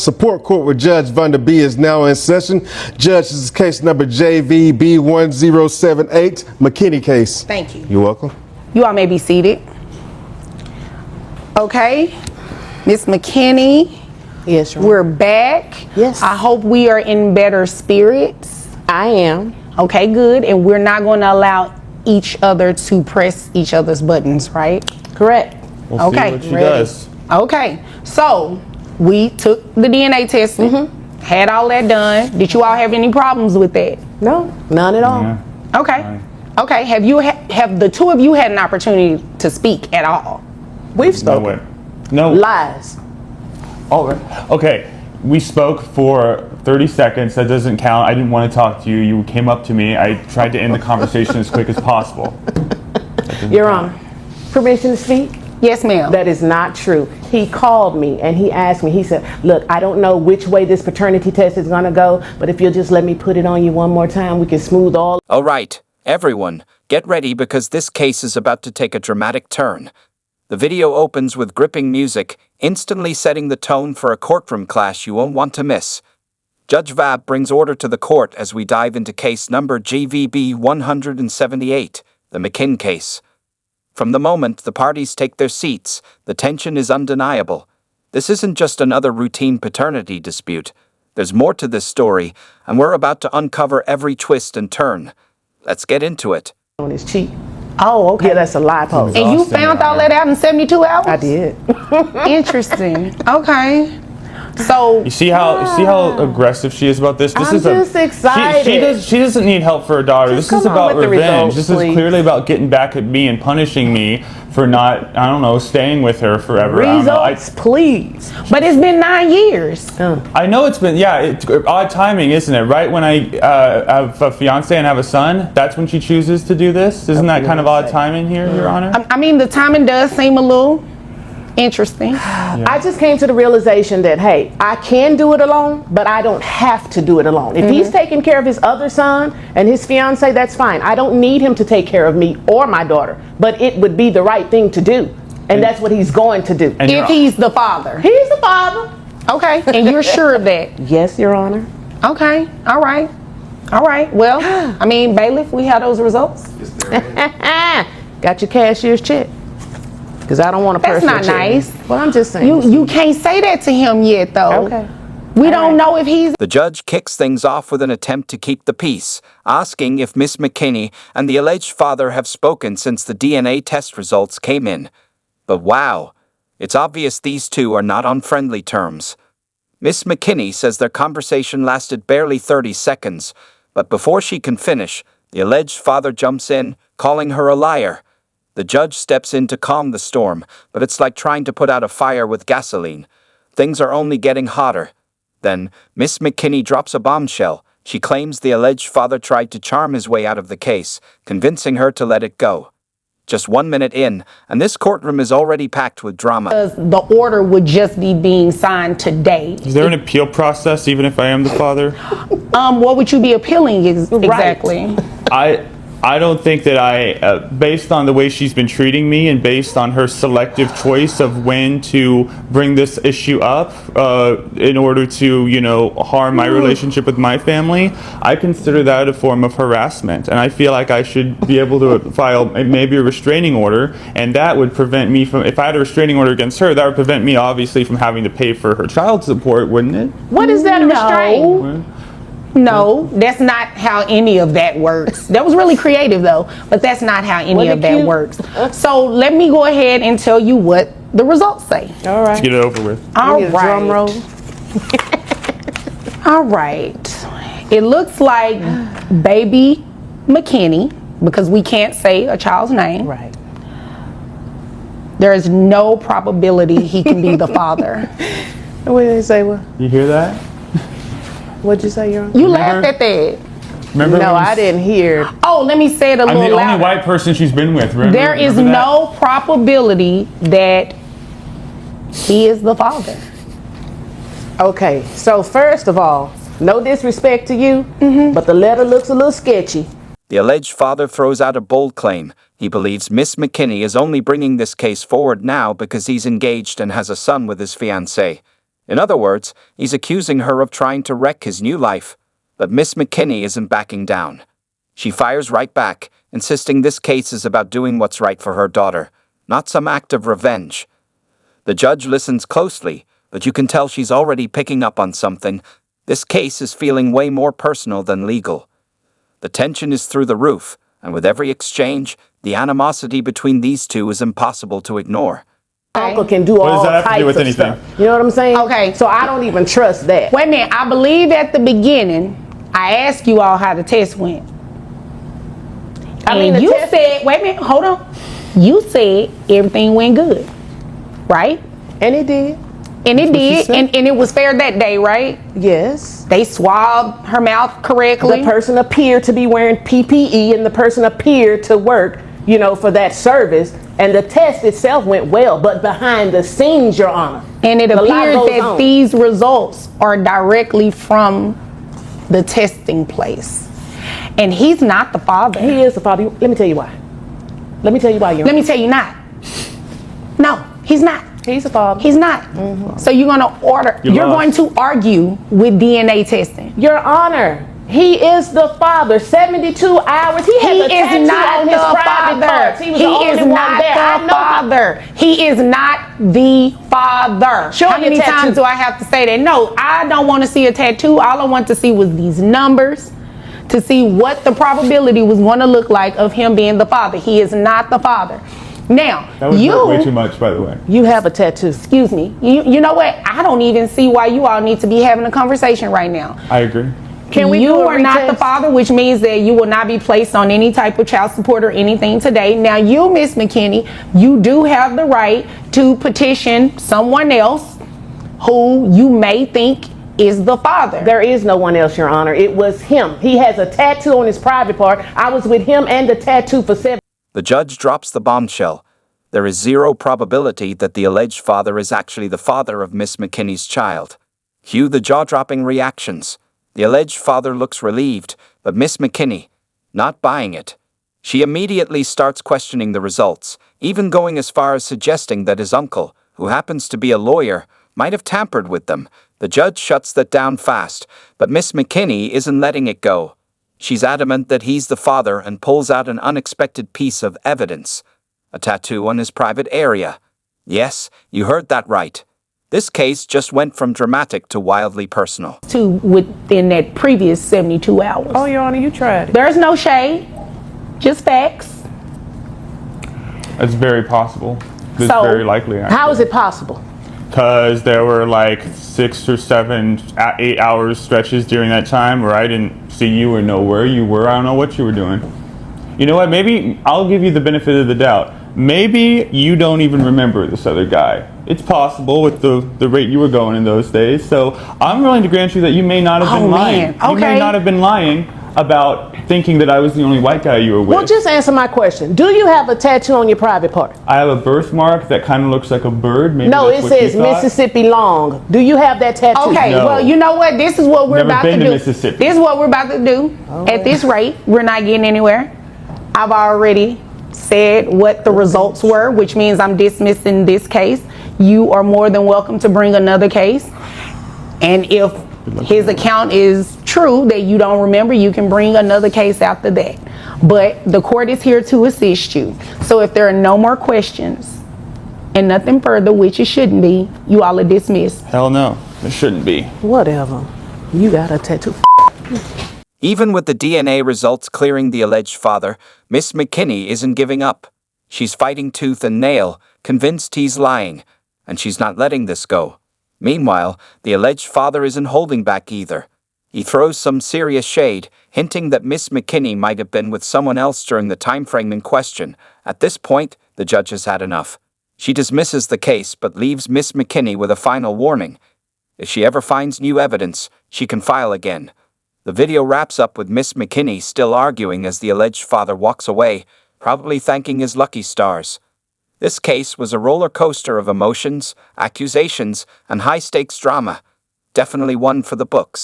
Support court with Judge Vanda B is now in session. Judge, this is case number JVB1078, McKinney case. Thank you. You're welcome. You all may be seated. Okay, Miss McKinney. Yes, Your Honor. We're back. Yes. I hope we are in better spirits. I am. Okay, good. And we're not going to allow each other to press each other's buttons, right? Correct. We'll Okay, see what she ready. does. Okay, so we took the DNA testing, had all that done. Did you all have any problems with that? No, none at all. Yeah. Okay. Fine. Okay, have the two of you had an opportunity to speak at all? We've No spoken. way. No. Lies. All right. Okay. We spoke for 30 seconds. That doesn't count. I didn't want to talk to you. You came up to me. I tried to end the conversation as quick as possible. Your Honor, permission to speak? Yes, ma'am. That is not true. He called me and he asked me, he said, look, I don't know which way this paternity test is going to go, but if you'll just let me put it on you one more time, we can smooth all. All right, everyone, get ready because this case is about to take a dramatic turn. The video opens with gripping music, instantly setting the tone for a courtroom clash you won't want to miss. Judge Vab brings order to the court as we dive into case number GVB 178, the McKinn case. From the moment the parties take their seats, the tension is undeniable. This isn't just another routine paternity dispute. There's more to this story, and we're about to uncover every twist and turn. Let's get into it. On his cheek. Oh, okay. Yeah, that's a lie post. And you Austin, found Your all Honor. that out in 72 hours? I did. Interesting. Okay. So, You see how aggressive she is about this? This I'm is just excited. She doesn't need help for her daughter. Just This is come on about with the revenge. results, This please. is clearly about getting back at me and punishing me for not, I don't know, staying with her forever. I don't know. Results, please. but it's been 9 years. I know it's been, it's odd timing, isn't it? Right when I have a fiance and have a son, that's when she chooses to do this. Isn't that kind of odd timing here, Your Honor? I mean, the timing does seem a little interesting. I just came to the realization that, hey, I can do it alone, but I don't have to do it alone. If he's taking care of his other son and his fiance, that's fine. I don't need him to take care of me or my daughter, but it would be the right thing to do. And that's what he's going to do. And If he's the father. He's the father. Okay. And you're sure of that? Yes, Your Honor. Okay. All right. All right. Well, I mean, bailiff, we have those results. Got your cashier's check. Because I don't want to That's personal not check. nice. Well, I'm just saying. You can't say that to him yet, though. Okay. We don't know if he's. The judge kicks things off with an attempt to keep the peace, asking if Miss McKinney and the alleged father have spoken since the DNA test results came in. But wow, it's obvious these two are not on friendly terms. Miss McKinney says their conversation lasted barely 30 seconds, but before she can finish, the alleged father jumps in, calling her a liar. The judge steps in to calm the storm, but it's like trying to put out a fire with gasoline. Things are only getting hotter. Then, Miss McKinney drops a bombshell. She claims the alleged father tried to charm his way out of the case, convincing her to let it go. Just 1 minute in, and this courtroom is already packed with drama. The order would just be being signed today. Is there an appeal process even if I am the father? What would you be appealing exactly? I don't think that based on the way she's been treating me and based on her selective choice of when to bring this issue up in order to, harm my relationship with my family, I consider that a form of harassment. And I feel like I should be able to file maybe a restraining order, and that would prevent me from, if I had a restraining order against her, that would prevent me obviously from having to pay for her child support, wouldn't it? What is that, a restraint? No, that's not how any of that works. That was really creative, though, but that's not how any of that works. So let me go ahead and tell you what the results say. All right. Let's get it over with. All Give me a drum roll. All right. It looks like baby McKinney, because we can't say a child's name. Right. There is no probability he can be the father. What did they say? What? You hear that? What'd you say, Your Honor? You laughed at that. Remember No, when I didn't hear. Oh, let me say it a I'm little the louder. only white person she's been with. There is Remember that? no probability that he is the father. Okay, so first of all, no disrespect to you, but the letter looks a little sketchy. The alleged father throws out a bold claim. He believes Miss McKinney is only bringing this case forward now because he's engaged and has a son with his fiancée. In other words, he's accusing her of trying to wreck his new life. But Miss McKinney isn't backing down. She fires right back, insisting this case is about doing what's right for her daughter, not some act of revenge. The judge listens closely, but you can tell she's already picking up on something. This case is feeling way more personal than legal. The tension is through the roof, and with every exchange, the animosity between these two is impossible to ignore. Uncle can do What does all that have to types do with of anything? stuff. You know what I'm saying? Okay. So I don't even trust that. Wait a minute. I believe at the beginning, I asked you all how the test went. And the you test- said, wait a minute, hold on. You said everything went good, right? And it did. And it what she did, said. and it was fair that day, right? Yes. They swabbed her mouth correctly. The person appeared to be wearing PPE and the person appeared to work, for that service. And the test itself went well, but behind the scenes, Your Honor. And it a lot appeared goes that on. these results are directly from the testing place. And he's not the father. He is the father. Let me tell you why. Let me tell you why, Your Let Honor. me tell you not. No, he's not. He's the father. He's not. So you're going to order, You you're lost. going to argue with DNA testing. Your Honor, he is the father. 72 hours. He has a He tattoo is not on the his private father. parts. He was He the only is one not there. I the know father. He is not the father. Show How me a many tattoo. times do I have to say that? No, I don't want to see a tattoo. All I want to see was these numbers to see what the probability was going to look like of him being the father. He is not the father. Now, That was way too much, by the way. You have a tattoo. excuse me. You know what? I don't even see why you all need to be having a conversation right now. I agree. Can we you do a are not the retest? father, which means that you will not be placed on any type of child support or anything today. Now, you, Miss McKinney, you do have the right to petition someone else who you may think is the father. There is no one else, Your Honor. It was him. He has a tattoo on his private part. I was with him and the tattoo for 7. The judge drops the bombshell. There is zero probability that the alleged father is actually the father of Miss McKinney's child. Cue the jaw-dropping reactions. The alleged father looks relieved, but Miss McKinney, not buying it. She immediately starts questioning the results, even going as far as suggesting that his uncle, who happens to be a lawyer, might have tampered with them. The judge shuts that down fast, but Miss McKinney isn't letting it go. She's adamant that he's the father and pulls out an unexpected piece of evidence. A tattoo on his private area. Yes, you heard that right. This case just went from dramatic to wildly personal. To within that previous 72 hours. Oh, Your Honor, you tried it. There's no shade, just facts. That's very possible. It's So, very likely. How is it possible? Because there were like 6 or 7, 8 hours stretches during that time where I didn't see you or know where you were. I don't know what you were doing. You know what? Maybe I'll give you the benefit of the doubt. Maybe you don't even remember this other guy. It's possible with the rate you were going in those days. So I'm willing to grant you that you may not have Oh, been lying. man. You may Okay. not have been lying about thinking that I was the only white guy you were with. Well, just answer my question. Do you have a tattoo on your private part? I have a birthmark that kind of looks like a bird. Maybe No, that's it what you says thought. Mississippi Long. Do you have that tattoo? Okay, No. well, you know what? This is what we're Never about to been to do. Mississippi. This is what we're about to do. At this rate, we're not getting anywhere. I've already said what the results were, which means I'm dismissing this case. You are more than welcome to bring another case. And if his account is true that you don't remember, you can bring another case after that. But the court is here to assist you. So if there are no more questions and nothing further, which it shouldn't be, you all are dismissed. Hell no, it shouldn't be. Whatever. You got a tattoo. Even with the DNA results clearing the alleged father, Miss McKinney isn't giving up. She's fighting tooth and nail, convinced he's lying, and she's not letting this go. Meanwhile, the alleged father isn't holding back either. He throws some serious shade, hinting that Miss McKinney might have been with someone else during the time frame in question. At this point, the judge has had enough. She dismisses the case but leaves Miss McKinney with a final warning. If she ever finds new evidence, she can file again. The video wraps up with Miss McKinney still arguing as the alleged father walks away, probably thanking his lucky stars. This case was a roller coaster of emotions, accusations, and high-stakes drama. Definitely one for the books.